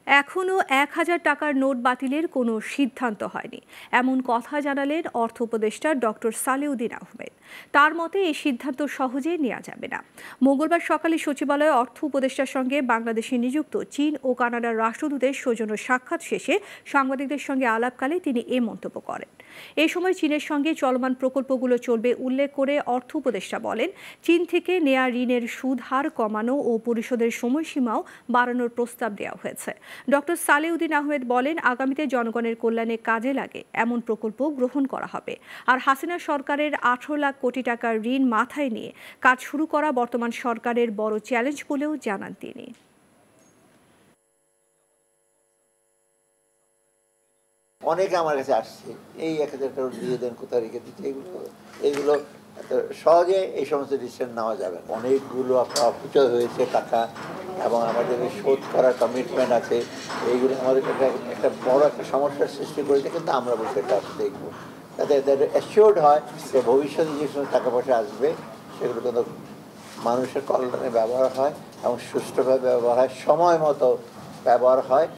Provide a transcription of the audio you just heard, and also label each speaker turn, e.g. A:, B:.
A: এখনও ১,০০০ টাকার নোট বাতিলের কোনো সিদ্ধান্ত হয়নি, এমন কথা জানালেন অর্থ উপদেষ্টা ডক্টর সালেউদ্দিন আহমেদ। তার মতে এই সিদ্ধান্ত সহজেই নেওয়া যাবে না। মঙ্গলবার সকালে সচিবালয়ে অর্থ উপদেষ্টার সঙ্গে বাংলাদেশে নিযুক্ত চীন ও কানাডার রাষ্ট্রদূতের সৌজন্য সাক্ষাৎ শেষে সাংবাদিকদের সঙ্গে আলাপকালে তিনি এ মন্তব্য করেন। এই সময় চীনের সঙ্গে চলমান প্রকল্পগুলো চলবে উল্লেখ করে অর্থ উপদেষ্টা বলেন, চীন থেকে নেয়া ঋণের সুদ হার কমানো ও পরিশোধের সময়সীমাও বাড়ানোর প্রস্তাব দেওয়া হয়েছে। ডক্টর সালেউদ্দিন আহমেদ বলেন, আগামীতে জনগণের কল্যাণে কাজে লাগে এমন প্রকল্প গ্রহণ করা হবে। আর হাসিনা সরকারের ১৮ লাখ কোটি টাকার ঋণ মাথায় নিয়ে কাজ শুরু করা বর্তমান সরকারের বড় চ্যালেঞ্জ বলেও জানান তিনি।
B: অনেকে আমার কাছে আসছে, এই ১,০০০ টাকা দিয়ে দেন, কোথায় রেখে দিচ্ছে, এইগুলো সহজে এই সমস্ত ডিসিশন নেওয়া যাবে না। অনেকগুলো আপনার অপচয় হয়েছে টাকা, এবং আমাদের শোধ করার কমিটমেন্ট আছে, এইগুলো আমাদের একটা বড় একটা সমস্যার সৃষ্টি করেছে। কিন্তু আমরা বলছি এটা দেখবো, যাতে অ্যাসিওর্ড হয় যে ভবিষ্যতে যে সমস্ত টাকা পয়সা আসবে সেগুলো কিন্তু মানুষের কল্যাণে ব্যবহার হয় এবং সুষ্ঠুভাবে ব্যবহার হয়, সময় মতো ব্যবহার হয়।